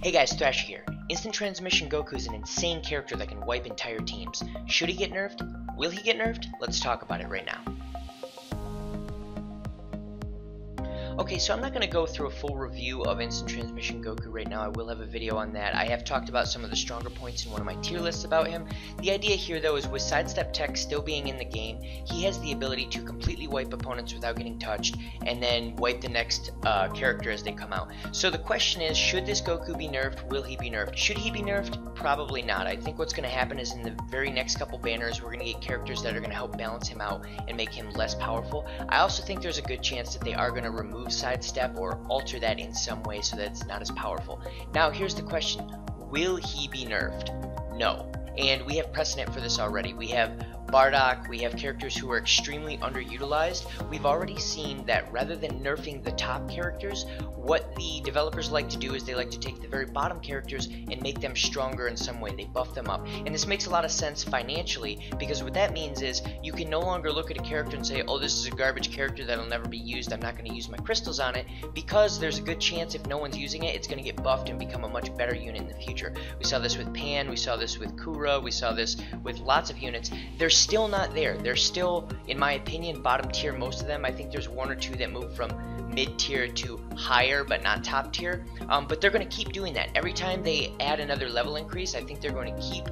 Hey guys, Thrasher here. Instant Transmission Goku is an insane character that can wipe entire teams. Should he get nerfed? Will he get nerfed? Let's talk about it right now. Okay, so I'm not going to go through a full review of Instant Transmission Goku right now. I will have a video on that. I have talked about some of the stronger points in one of my tier lists about him. The idea here, though, is with sidestep tech still being in the game, he has the ability to completely wipe opponents without getting touched, and then wipe the next character as they come out. So the question is, should this Goku be nerfed? Will he be nerfed? Should he be nerfed? Probably not. I think what's going to happen is in the very next couple banners, we're going to get characters that are going to help balance him out and make him less powerful. I also think there's a good chance that they are going to remove sidestep or alter that in some way so that it's not as powerful. Now here's the question, will he be nerfed? No. And we have precedent for this already. We have Bardock, we have characters who are extremely underutilized. We've already seen that rather than nerfing the top characters, what the developers like to do is they like to take the very bottom characters and make them stronger in some way. They buff them up. And this makes a lot of sense financially, because what that means is you can no longer look at a character and say, oh, this is a garbage character that'll never be used, I'm not going to use my crystals on it, because there's a good chance if no one's using it, it's going to get buffed and become a much better unit in the future. We saw this with Pan, we saw this with Kura, we saw this with lots of units. They're still not there. They're still, in my opinion, bottom tier, most of them. I think there's one or two that move from mid tier to higher but not top tier, but they're going to keep doing that. Every time they add another level increase, I think they're going to keep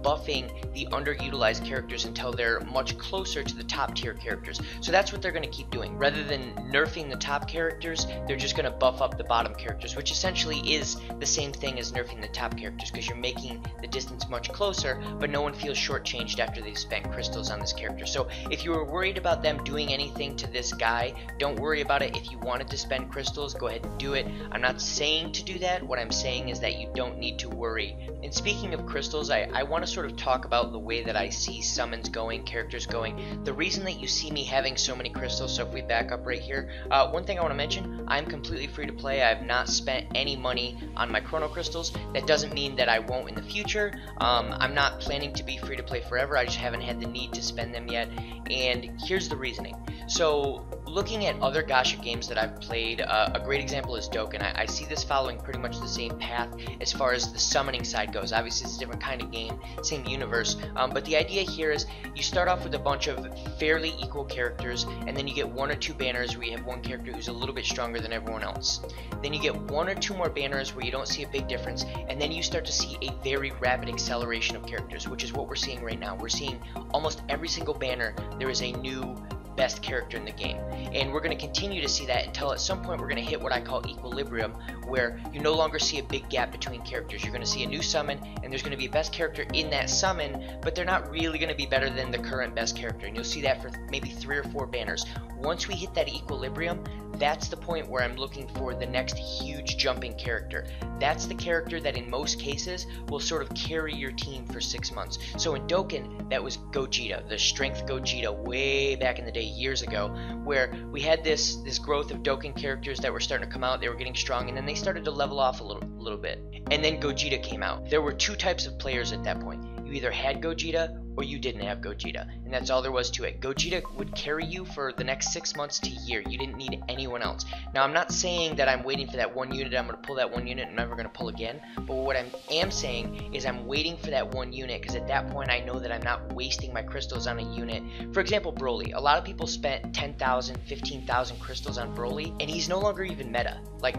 buffing the underutilized characters until they're much closer to the top tier characters. So that's what they're going to keep doing. Rather than nerfing the top characters, they're just going to buff up the bottom characters, which essentially is the same thing as nerfing the top characters, because you're making the distance much closer, but no one feels shortchanged after they've spent crystals on this character. So if you were worried about them doing anything to this guy, don't worry about it. If you wanted to spend crystals, go ahead and do it. I'm not saying to do that. What I'm saying is that you don't need to worry. And speaking of crystals, I want to sort of talk about the way that I see summons going, characters going. The reason that you see me having so many crystals, so if we back up right here, one thing I want to mention, I'm completely free to play. I have not spent any money on my chrono crystals. That doesn't mean that I won't in the future. I'm not planning to be free to play forever. I just haven't had the need to spend them yet. And here's the reasoning. So looking at other gacha games that I've played, a great example is Dokkan. I see this following pretty much the same path as far as the summoning side goes. Obviously it's a different kind of game, same universe, but the idea here is you start off with a bunch of fairly equal characters, and then you get one or two banners where you have one character who's a little bit stronger than everyone else. Then you get one or two more banners where you don't see a big difference, and then you start to see a very rapid acceleration of characters, which is what we're seeing right now. We're seeing almost every single banner there is a new best character in the game, and we're going to continue to see that until at some point we're going to hit what I call equilibrium, where you no longer see a big gap between characters. You're going to see a new summon, and there's going to be a best character in that summon, but they're not really going to be better than the current best character, and you'll see that for maybe 3 or 4 banners. Once we hit that equilibrium, that's the point where I'm looking for the next huge jumping character. That's the character that in most cases will sort of carry your team for 6 months. So in Dokkan, that was Gogeta, the strength Gogeta way back in the day, years ago, where we had this growth of Dokkan characters that were starting to come out. They were getting strong, and then they started to level off a little bit. And then Gogeta came out. There were 2 types of players at that point. You either had Gogeta or you didn't have Gogeta, and that's all there was to it. Gogeta would carry you for the next 6 months to a year. You didn't need anyone else. Now, I'm not saying that I'm waiting for that one unit, I'm going to pull that one unit, and I'm never going to pull again, but what I am saying is I'm waiting for that one unit, because at that point I know that I'm not wasting my crystals on a unit. For example, Broly. A lot of people spent 10,000, 15,000 crystals on Broly, and he's no longer even meta. Like,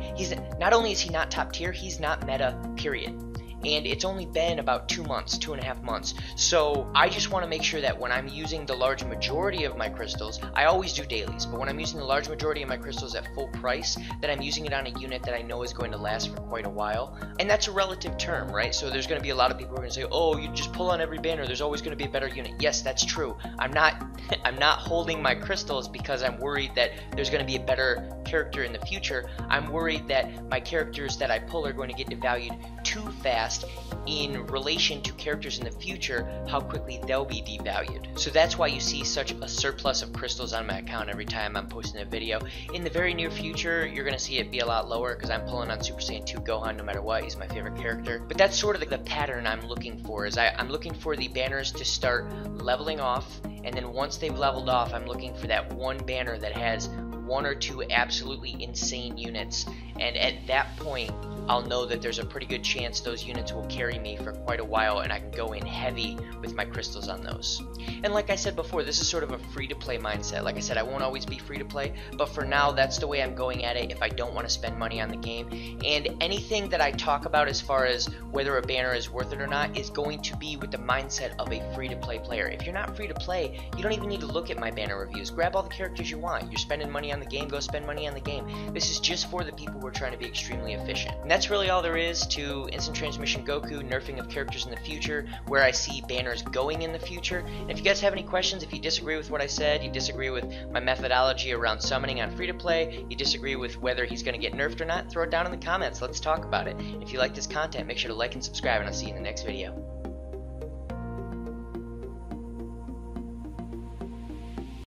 not only is he not top tier, he's not meta, period. And it's only been about 2 months, 2.5 months. So I just want to make sure that when I'm using the large majority of my crystals, I always do dailies, but when I'm using the large majority of my crystals at full price, that I'm using it on a unit that I know is going to last for quite a while. And that's a relative term, right? So there's going to be a lot of people who are going to say, oh, you just pull on every banner, there's always going to be a better unit. Yes, that's true. I'm not holding my crystals because I'm worried that there's going to be a better character in the future. I'm worried that my characters that I pull are going to get devalued too fast in relation to characters in the future, how quickly they'll be devalued. So that's why you see such a surplus of crystals on my account every time I'm posting a video. In the very near future, you're going to see it be a lot lower because I'm pulling on Super Saiyan 2 Gohan no matter what. He's my favorite character. But that's sort of the pattern I'm looking for, is I'm looking for the banners to start leveling off, and then once they've leveled off, I'm looking for that one banner that has 1 or 2 absolutely insane units, and at that point I'll know that there's a pretty good chance those units will carry me for quite a while, and I can go in heavy with my crystals on those. And like I said before, this is sort of a free-to-play mindset. Like I said, I won't always be free-to-play, but for now, that's the way I'm going at it if I don't want to spend money on the game. And anything that I talk about as far as whether a banner is worth it or not is going to be with the mindset of a free-to-play player. If you're not free-to-play, you don't even need to look at my banner reviews. Grab all the characters you want. You're spending money on the game, go spend money on the game. This is just for the people who are trying to be extremely efficient. And that's really all there is to Instant Transmission Goku, nerfing of characters in the future, where I see banners going in the future. And if you guys have any questions, if you disagree with what I said, you disagree with my methodology around summoning on free-to-play, you disagree with whether he's going to get nerfed or not, throw it down in the comments. Let's talk about it. And if you like this content, make sure to like and subscribe, and I'll see you in the next video.